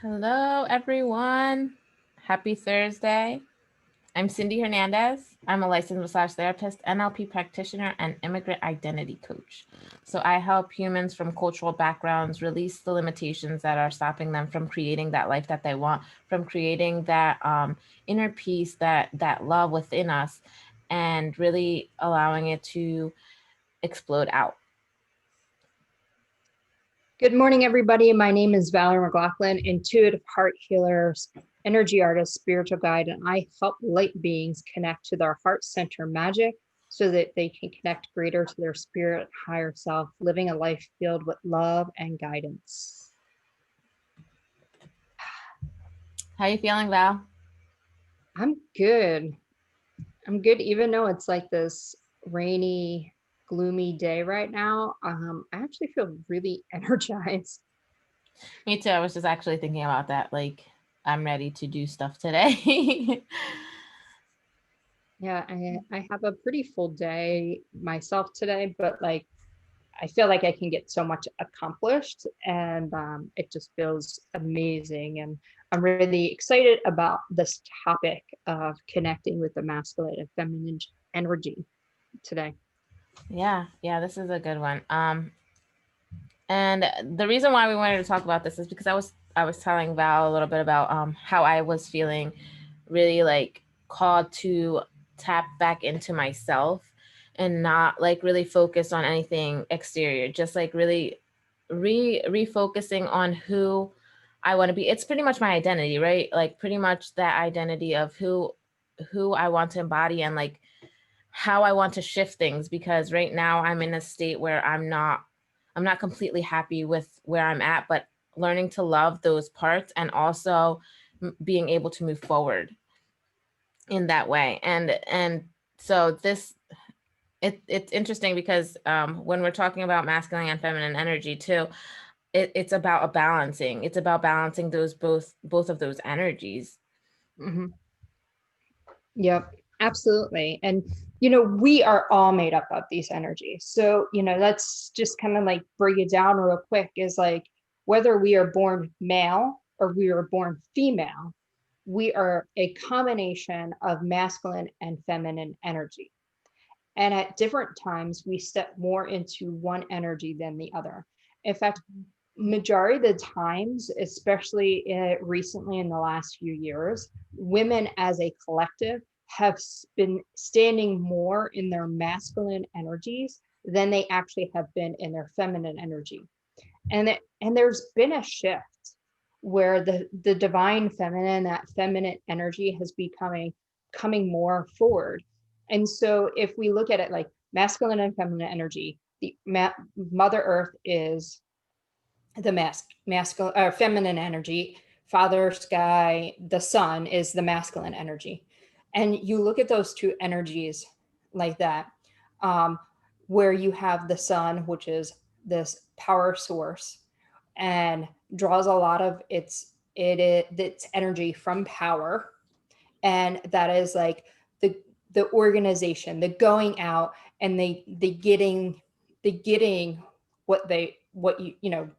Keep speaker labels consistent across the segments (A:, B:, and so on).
A: Hello, everyone. Happy Thursday. I'm Cindy Hernandez. I'm a licensed massage therapist, NLP practitioner, and immigrant identity coach. So I help humans from cultural backgrounds release the limitations that are stopping them from creating that life that they want, from creating that inner peace, that love within us, and really allowing it to explode out.
B: Good morning, everybody. My name is Valeri McLaughlin, intuitive heart healer, energy artist, spiritual guide, and I help light beings connect to their heart center magic so that they can connect greater to their spirit, higher self, living a life filled with love and guidance.
A: How are you feeling, Val?
B: I'm good. I'm good, even though it's like this rainy, gloomy day right now. I actually feel really energized.
A: Me too. I was just actually thinking about that. Like, I'm ready to do stuff today.
B: Yeah, I have a pretty full day myself today, but like I feel like I can get so much accomplished and it just feels amazing. And I'm really excited about this topic of connecting with the masculine and feminine energy today.
A: Yeah, this is a good one. And the reason why we wanted to talk about this is because I was telling Val a little bit about how I was feeling really like called to tap back into myself and not like really focus on anything exterior, just like really refocusing on who I want to be. It's pretty much my identity, right? Like pretty much that identity of who I want to embody and like how I want to shift things, because right now I'm in a state where I'm not completely happy with where I'm at, but learning to love those parts and also being able to move forward in that way. And so it's interesting because when we're talking about masculine and feminine energy too, it's about a balancing. It's about balancing those both of those energies.
B: Mm-hmm. Yep, absolutely. And, we are all made up of these energies. So, let's just kind of like break it down real quick is like whether we are born male or we are born female, we are a combination of masculine and feminine energy. And at different times, we step more into one energy than the other. In fact, majority of the times, especially recently in the last few years, women as a collective have been standing more in their masculine energies than they actually have been in their feminine energy. And there's been a shift where the divine feminine, that feminine energy has becoming coming more forward. And so if we look at it like masculine and feminine energy, the Mother Earth is the masculine or feminine energy, father sky, the sun is the masculine energy. And you look at those two energies like that, um, where you have the sun, which is this power source and draws a lot of its energy from power, and that is like the organization, the going out and the getting what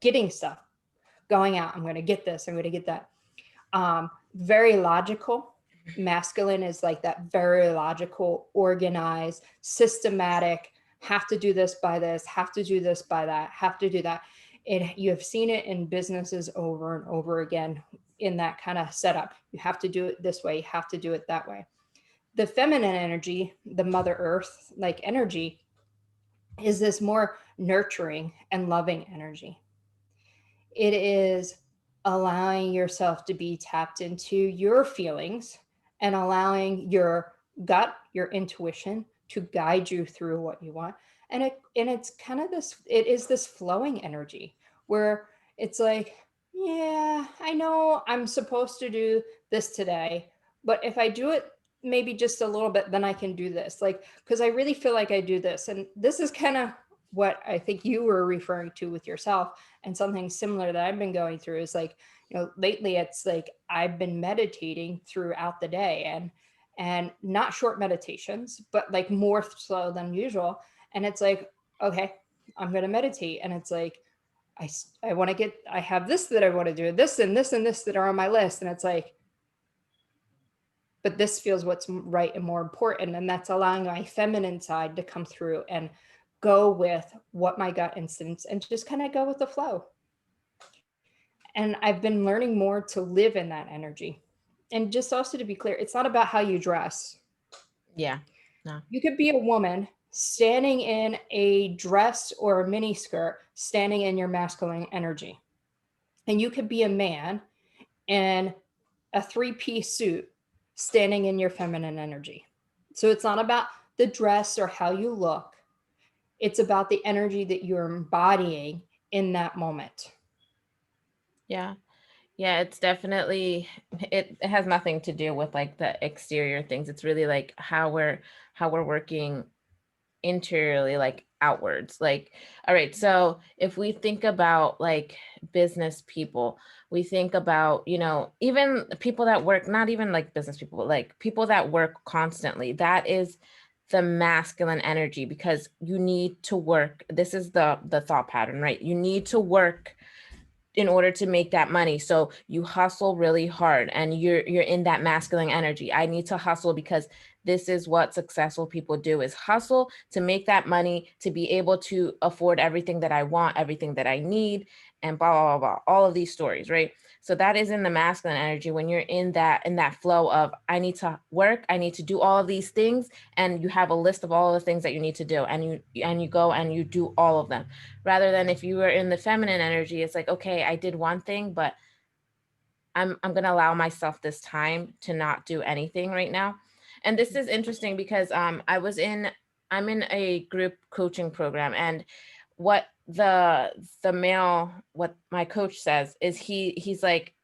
B: getting stuff, going out, I'm going to get this, I'm going to get that. Very logical. Masculine is like that very logical, organized, systematic, have to do this by this, have to do this by that, have to do that. You have seen it in businesses over and over again in that kind of setup. You have to do it this way, you have to do it that way. The feminine energy, the Mother Earth like energy, is this more nurturing and loving energy. It is allowing yourself to be tapped into your feelings and allowing your gut, your intuition to guide you through what you want. And it's kind of this flowing energy where it's like, yeah, I know I'm supposed to do this today, but if I do it maybe just a little bit, then I can do this. Like, because I really feel like I do this. And this is kind of what I think you were referring to with yourself, and something similar that I've been going through is like, lately it's like I've been meditating throughout the day, and not short meditations, but like more slow than usual. And it's like, okay, I'm going to meditate. And it's like, I want to get, I have this that I want to do, this and this and this that are on my list. And it's like, but this feels what's right and more important. And that's allowing my feminine side to come through and go with what my gut instincts and just kind of go with the flow. And I've been learning more to live in that energy. And just also to be clear, it's not about how you dress.
A: Yeah. No.
B: You could be a woman standing in a dress or a mini skirt, standing in your masculine energy. And you could be a man in a three-piece suit, standing in your feminine energy. So it's not about the dress or how you look, it's about the energy that you're embodying in that moment.
A: Yeah. Yeah, it's definitely it has nothing to do with like the exterior things. It's really like how we're working interiorly, like outwards. Like, all right, so if we think about like business people, we think about, you know, even people that work, not even like business people, but like people that work constantly. That is the masculine energy, because you need to work. This is the thought pattern, right? You need to work in order to make that money. So you hustle really hard, and you're in that masculine energy. I need to hustle because this is what successful people do, is hustle to make that money, to be able to afford everything that I want, everything that I need, and blah blah blah, blah. All of these stories, right? So that is in the masculine energy, when you're in that flow of I need to work, I need to do all of these things, and you have a list of all the things that you need to do, and you go and you do all of them. Rather than if you were in the feminine energy, it's like, okay, I did one thing, but I'm gonna allow myself this time to not do anything right now. And this is interesting because I'm in a group coaching program, and what the male, what my coach says is, he's like,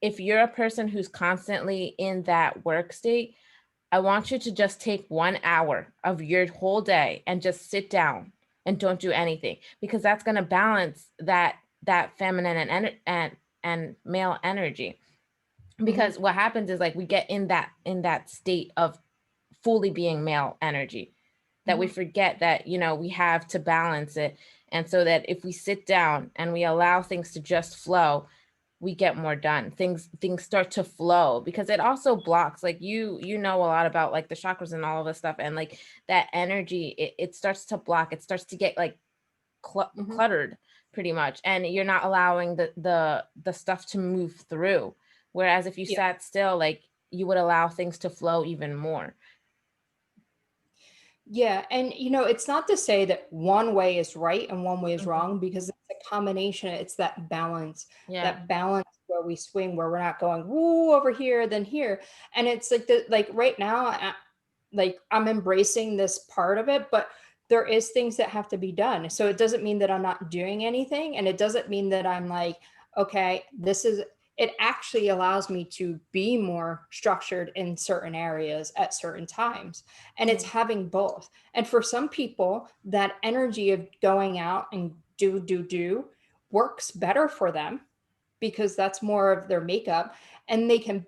A: if you're a person who's constantly in that work state, I want you to just take 1 hour of your whole day and just sit down and don't do anything, because that's going to balance that feminine and male energy.
B: Mm-hmm.
A: Because what happens is, like, we get in that state of fully being male energy, that we
B: Mm-hmm.
A: forget that, you know, we have to balance it. And so that if we sit down and we allow things to just flow, we get more done. Things start to flow, because it also blocks, like, you know a lot about like the chakras and all of this stuff, and like that energy, it starts to block, it starts to get like
B: Mm-hmm.
A: cluttered pretty much, and you're not allowing the stuff to move through. Whereas if you
B: Yeah.
A: sat still, like, you would allow things to flow even more.
B: Yeah. And, it's not to say that one way is right and one way is
A: Mhm.
B: wrong, because it's a combination. It's
A: Yeah.
B: that balance where we swing, where we're not going, woo, over here, then here. And it's like like right now, like I'm embracing this part of it, but there is things that have to be done. So it doesn't mean that I'm not doing anything. And it doesn't mean that I'm like, okay, it actually allows me to be more structured in certain areas at certain times. And it's
A: Yeah.
B: having both. And for some people, that energy of going out and do works better for them, because that's more of their makeup, and they can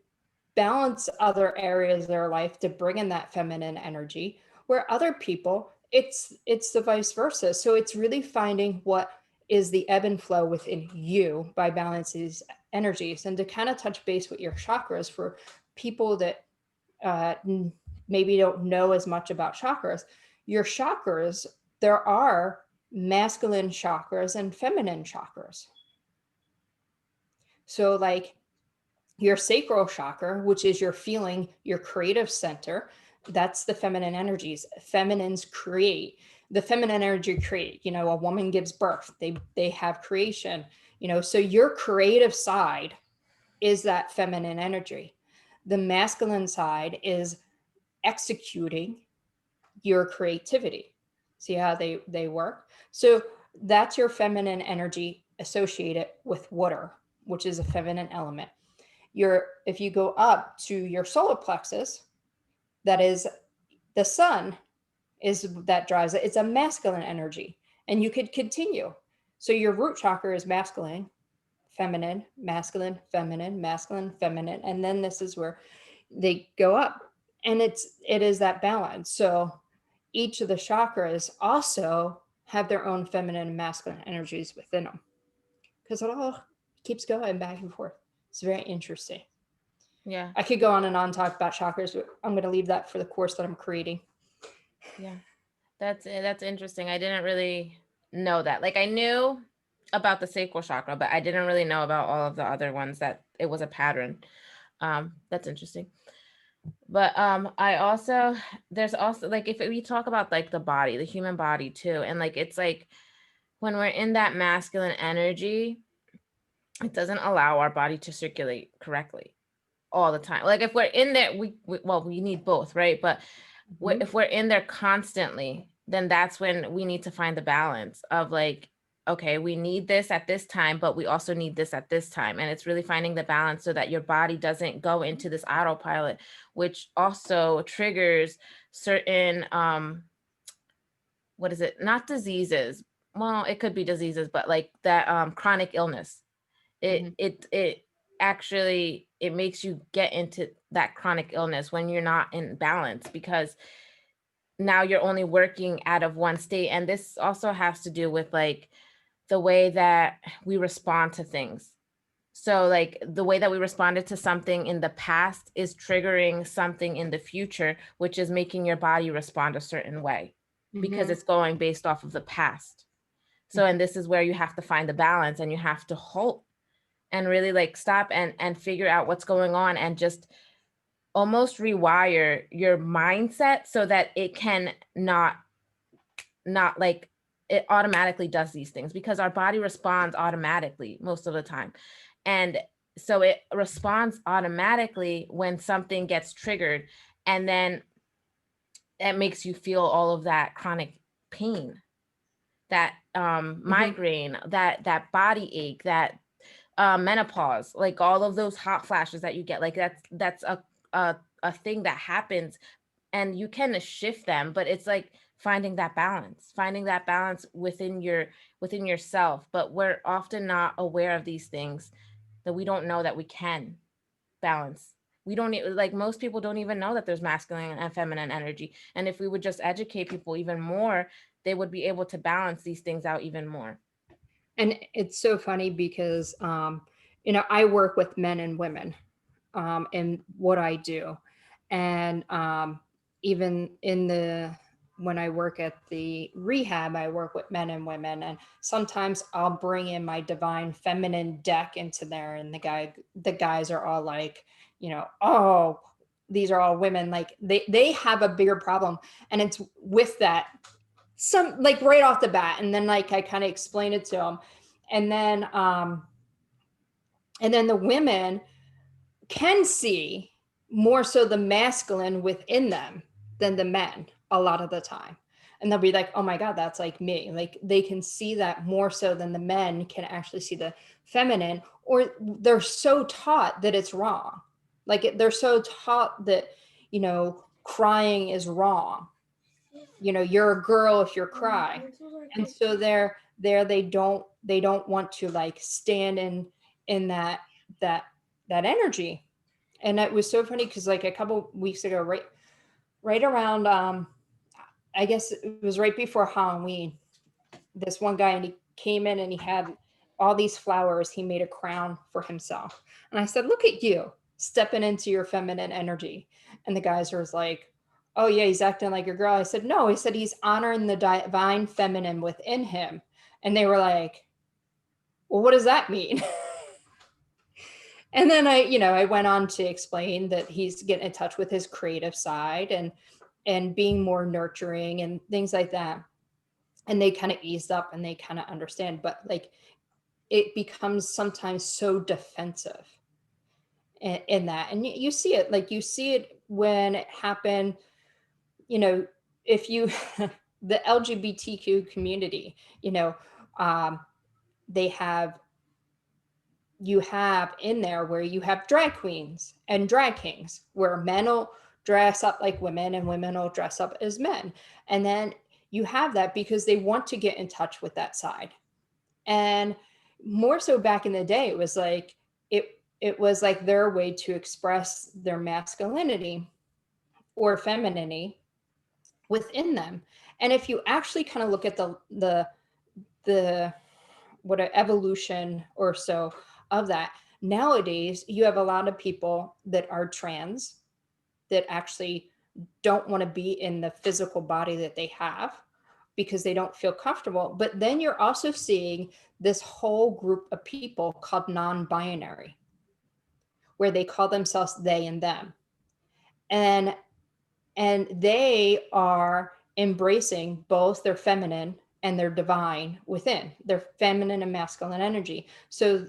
B: balance other areas of their life to bring in that feminine energy, where other people, it's the vice versa. So it's really finding what is the ebb and flow within you by balancing these energies. And to kind of touch base with your chakras, for people that uh, maybe don't know as much about chakras, your chakras, there are masculine chakras and feminine chakras. So like your sacral chakra, which is your feeling, your creative center, that's the feminine energies. Feminines create. The feminine energy create. A woman gives birth. They have creation. So your creative side is that feminine energy. The masculine side is executing your creativity. See how they work? So that's your feminine energy associated with water, which is a feminine element. If you go up to your solar plexus, that is the sun, is that drives it. It's a masculine energy, and you could continue. So your root chakra is masculine, feminine, masculine, feminine, masculine, feminine, and then this is where they go up, and it is that balance. So each of the chakras also have their own feminine and masculine energies within them. because it all keeps going back and forth. It's very interesting.
A: Yeah.
B: I could go on and on talk about chakras, but I'm going to leave that for the course that I'm creating.
A: Yeah. That's interesting. I didn't really know that. Like I knew about the sacral chakra, but I didn't really know about all of the other ones that it was a pattern. That's interesting. But I also there's also like if we talk about like the body, the human body too, and like it's like when we're in that masculine energy, it doesn't allow our body to circulate correctly all the time. Like if we're in there, we need both, right? But
B: Mm-hmm.
A: if we're in there constantly, then that's when we need to find the balance of like, okay, we need this at this time, but we also need this at this time. And it's really finding the balance so that your body doesn't go into this autopilot, which also triggers certain what is it? Not diseases. Well, it could be diseases, but like that chronic illness.
B: Mm-hmm.
A: It actually it makes you get into that chronic illness when you're not in balance, because now you're only working out of one state. And this also has to do with like the way that we respond to things. So like the way that we responded to something in the past is triggering something in the future, which is making your body respond a certain way because
B: Mm-hmm.
A: it's going based off of the past. So and this is where you have to find the balance, and you have to halt and really like stop and figure out what's going on, and just almost rewire your mindset so that it can not like it automatically does these things, because our body responds automatically most of the time. And so it responds automatically when something gets triggered, and then it makes you feel all of that chronic pain, that
B: Mm-hmm.
A: migraine, that body ache, that menopause, like all of those hot flashes that you get. Like that's a thing that happens, and you can shift them, but it's like finding that balance within yourself. But we're often not aware of these things, that we don't know that we can balance. We don't like most people don't even know that there's masculine and feminine energy, and if we would just educate people even more, they would be able to balance these things out even more.
B: And it's so funny because, I work with men and women in what I do. And even in the when I work at the rehab, I work with men and women, and sometimes I'll bring in my divine feminine deck into there, and the guys are all like, oh, these are all women. Like they have a bigger problem, and it's with that some like right off the bat, and then like I kind of explain it to them, and then the women can see more so the masculine within them than the men a lot of the time. And they'll be like, oh my God, that's like me. Like they can see that more so than the men can actually see the feminine, or they're so taught that it's wrong. Like they're so taught that, crying is wrong. You're a girl if you cry. And so they don't want to like stand in that that energy. And it was so funny because like a couple weeks ago, right around I guess it was right before Halloween, this one guy, and he came in and he had all these flowers. He made a crown for himself. And I said, look at you stepping into your feminine energy. And the guys was like, oh yeah, he's acting like a girl. I said, no, he said he's honoring the divine feminine within him. And they were like, well, what does that mean? And then I went on to explain that he's getting in touch with his creative side, and being more nurturing and things like that. And they kind of eased up and they kind of understand, but like it becomes sometimes so defensive in that. And you see it, like you see it when it happened, you know if you the LGBTQ community, um, they have you have in there where you have drag queens and drag kings, where men will dress up like women and women will dress up as men. And then you have that because they want to get in touch with that side. And more so back in the day, it was like their way to express their masculinity or femininity within them. And if you actually kind of look at the what an evolution or so of that. Nowadays, you have a lot of people that are trans that actually don't want to be in the physical body that they have because they don't feel comfortable. But then you're also seeing this whole group of people called non binary, where they call themselves they and them. And they are embracing both their feminine and their divine within their feminine and masculine energy. So,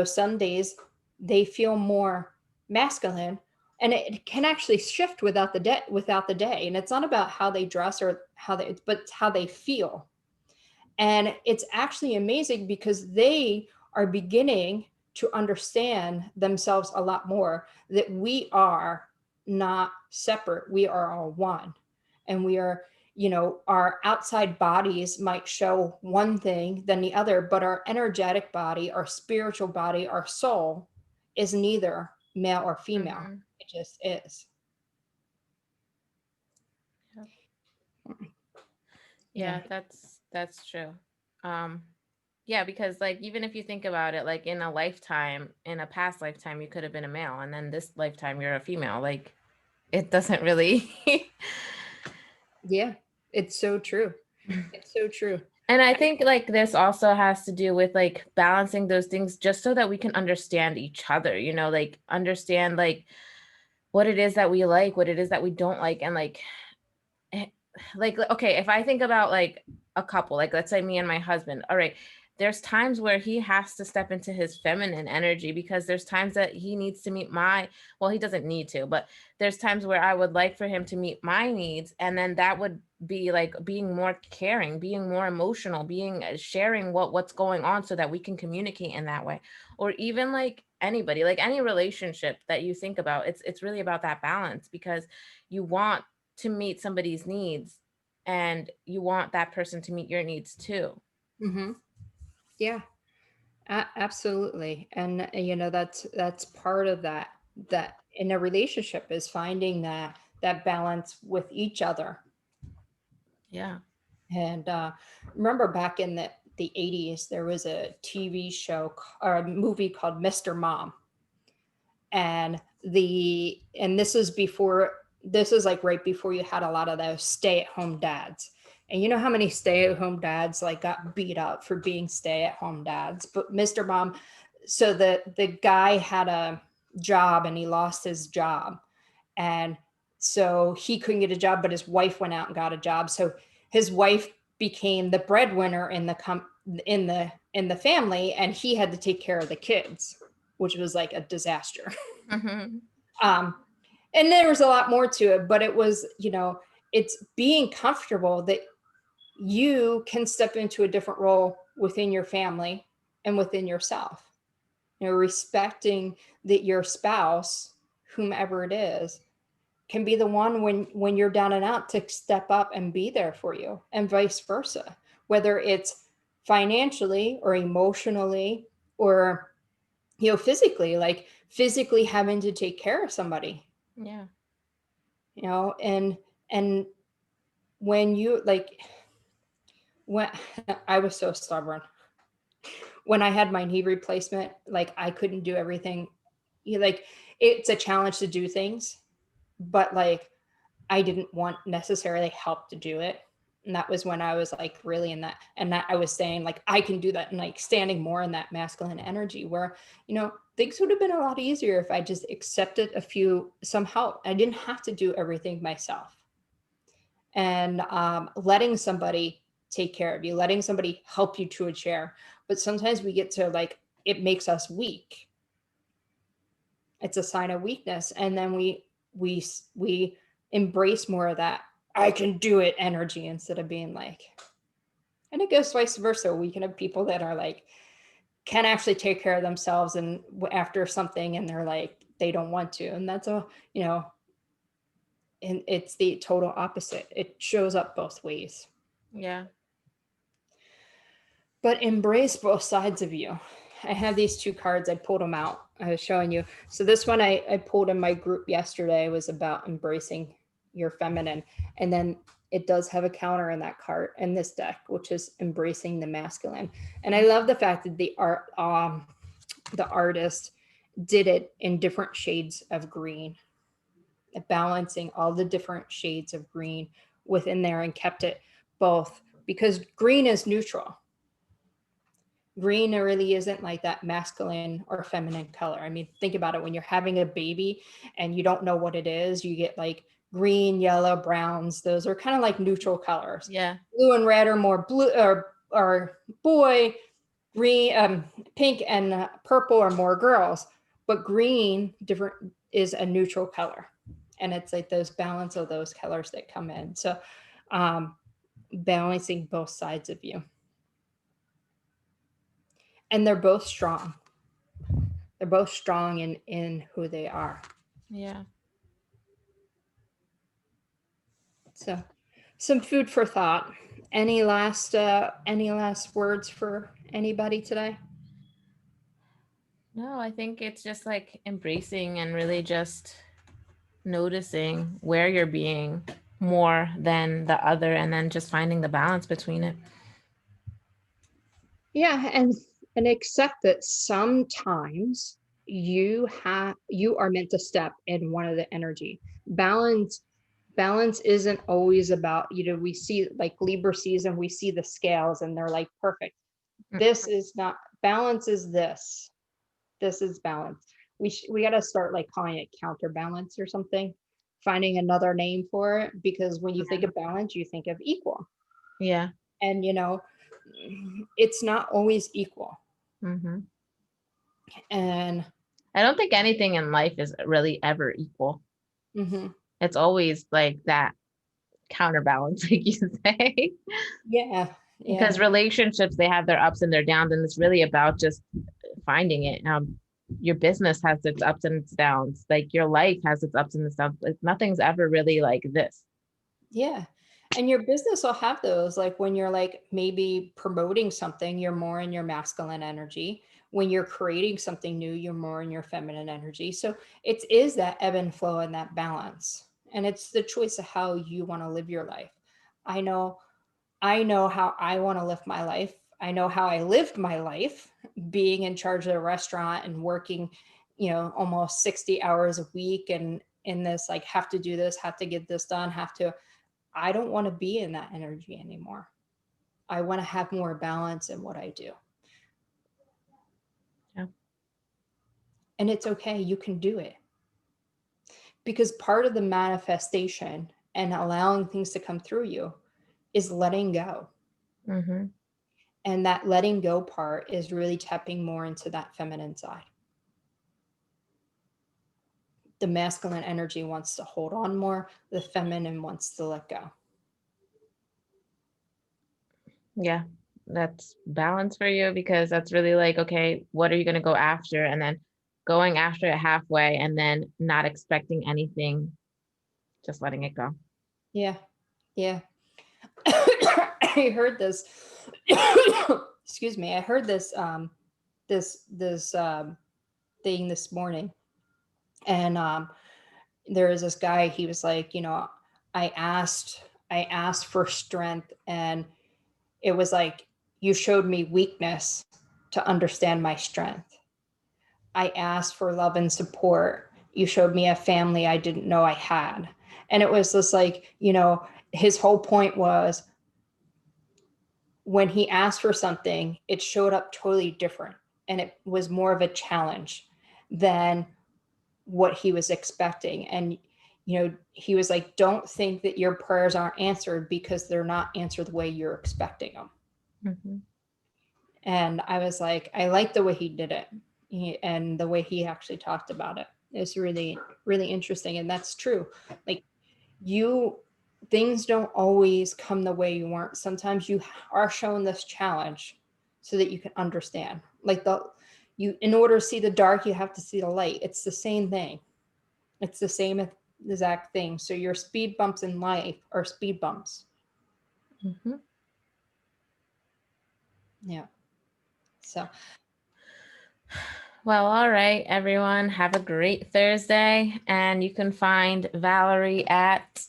B: some days they feel more masculine, and it can actually shift without the day. And it's not about how they dress or but it's how they feel. And it's actually amazing because they are beginning to understand themselves a lot more, that we are not separate. We are all one. And we are, our outside bodies might show one thing than the other, but our energetic body, our spiritual body, our soul is neither male or female.
A: Mm-hmm.
B: It just is.
A: Yep.
B: Yeah.
A: Yeah, that's true. Um, yeah, because like even if you think about it, like in a lifetime, in a past lifetime, you could have been a male, and then this lifetime you're a female. Like it doesn't really.
B: Yeah. It's so true. It's so true.
A: And I think like this also has to do with like balancing those things just so that we can understand each other, like understand like what it is that we like, what it is that we don't like, and eh, like okay, if I think about like a couple, like let's say me and my husband, all right, there's times where he has to step into his feminine energy because there's times that he needs to meet my, well, he doesn't need to, but there's times where I would like for him to meet my needs, and then that would be like being more caring, being more emotional, being sharing what's going on so that we can communicate in that way. Or even like anybody, like any relationship that you think about, it's really about that balance because you want to meet somebody's needs and you want that person to meet your needs too.
B: Mm-hmm. Yeah. Absolutely. And that's part of that in a relationship is finding that balance with each other.
A: Yeah.
B: And remember back in the 80s, there was a TV show or a movie called Mr. Mom. And this is before, this is like right before you had a lot of those stay-at-home dads. And you know how many stay-at-home dads like got beat up for being stay-at-home dads. But Mr. Mom, so the guy had a job and he lost his job, and so he couldn't get a job, but his wife went out and got a job. So his wife became the breadwinner in the family, and he had to take care of the kids, which was like a disaster.
A: Mm-hmm.
B: um, and there was a lot more to it, but it was, it's being comfortable that you can step into a different role within your family and within yourself. Respecting that your spouse, whomever it is, can be the one when you're down and out to step up and be there for you, and vice versa, whether it's financially or emotionally or physically, like physically having to take care of somebody.
A: Yeah.
B: And when you like when I was so stubborn when I had my knee replacement, like I couldn't do everything. Like it's a challenge to do things, but like I didn't want necessarily help to do it. And that was when I was like really in that, and that I was saying like I can do that, and like standing more in that masculine energy where, things would have been a lot easier if I just accepted some help. I didn't have to do everything myself. And letting somebody take care of you, letting somebody help you to a chair. But sometimes we get to like, it makes us weak. It's a sign of weakness. And then we embrace more of that I can do it energy instead of being like, and it goes vice versa. We can have people that are like, can actually take care of themselves and after something, and they're like, they don't want to. And that's and it's the total opposite. It shows up both ways.
A: Yeah.
B: But embrace both sides of you. I have these two cards. I pulled them out. I was showing you. So this one I pulled in my group yesterday was about embracing. your feminine. And then it does have a counter in that card in this deck, which is embracing the masculine. And I love the fact that the artist did it in different shades of green, balancing all the different shades of green within there and kept it both, because green is neutral. Green really isn't like that masculine or feminine color. I mean, think about it. When you're having a baby and you don't know what it is, you get like green, yellow, browns. Those are kind of like neutral colors.
A: Yeah.
B: Blue and red are more blue, or boy. Green, pink and purple are more girls. But green different is a neutral color, and it's like those balance of those colors that come in. So, um, balancing both sides of you, and they're both strong. They're both strong in who they are.
A: Yeah.
B: So, some food for thought. Any last words for anybody today?
A: No, I think it's just like embracing and really just noticing where you're being more than the other, and then just finding the balance between it.
B: Yeah, and accept that sometimes you are meant to step in one of the energy. Balance isn't always about, we see like Libra season, we see the scales and they're like perfect. This is not balance. Is this is balance. We got to start like calling it counterbalance or something, finding another name for it, because when you think of balance, you think of equal.
A: Yeah.
B: And it's not always equal.
A: Mm-hmm.
B: And
A: I don't think anything in life is really ever equal.
B: mm-hmm.
A: It's always like that counterbalance, like you say.
B: Yeah,
A: Because
B: yeah,
A: relationships, they have their ups and their downs, and it's really about just finding it. Your business has its ups and its downs. Like your life has its ups and its downs. Like nothing's ever really like this.
B: yeah. And your business will have those, like when you're like maybe promoting something, you're more in your masculine energy. When you're creating something new, you're more in your feminine energy. So it is that ebb and flow and that balance. And it's the choice of how you want to live your life. I know I know how I want to live my life. I know how I lived my life being in charge of a restaurant and working, almost 60 hours a week, and in this, like, have to do this, have to get this done, I don't want to be in that energy anymore. I want to have more balance in what I do.
A: Yeah.
B: And it's okay. You can do it, because part of the manifestation and allowing things to come through you is letting go.
A: Mm-hmm.
B: And that letting go part is really tapping more into that feminine side. The masculine energy wants to hold on more, the feminine wants to let go.
A: Yeah. That's balance for you, because that's really like, okay, what are you going to go after? And then going after it halfway and then not expecting anything, just letting it go.
B: Yeah, yeah. I heard this. Excuse me. I heard this thing this morning, and there was this guy. He was like, I asked, I asked for strength, and it was like, you showed me weakness to understand my strength. I asked for love and support. You showed me a family I didn't know I had. And it was just like, his whole point was, when he asked for something, it showed up totally different. And it was more of a challenge than what he was expecting. And, he was like, don't think that your prayers aren't answered because they're not answered the way you're expecting them.
A: Mm-hmm.
B: And I was like, I like the way he did it, and the way he actually talked about it. It's really, really interesting. And that's true. Like, you, things don't always come the way you want. Sometimes you are shown this challenge so that you can understand. Like, in order to see the dark, you have to see the light. It's the same thing. It's the same exact thing. So your speed bumps in life are speed bumps.
A: Mm-hmm.
B: Yeah. So
A: Well, all right, everyone. Have a great Thursday. And you can find Valeri at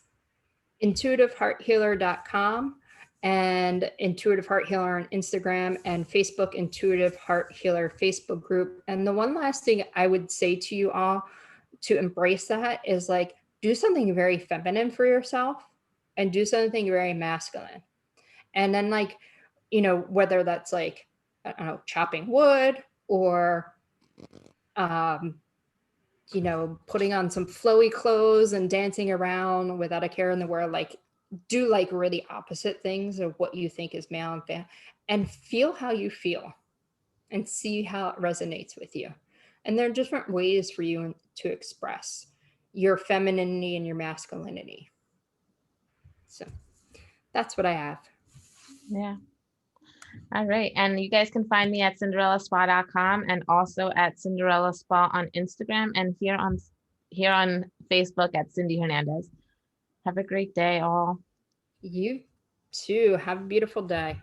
B: intuitivehearthealer.com and Intuitive Heart Healer on Instagram and Facebook Intuitive Heart Healer Facebook group. And the one last thing I would say to you all to embrace that is like do something very feminine for yourself and do something very masculine. And then like, whether that's like, I don't know, chopping wood or um, putting on some flowy clothes and dancing around without a care in the world, like do like really opposite things of what you think is male and female, and feel how you feel and see how it resonates with you. And there are different ways for you to express your femininity and your masculinity. So that's what I have.
A: Yeah. All right. And you guys can find me at cinderellaspa.com and also at Cinderella Spa on Instagram and here on Facebook at Cindy Hernandez. Have a great day, all.
B: You too. Have a beautiful day.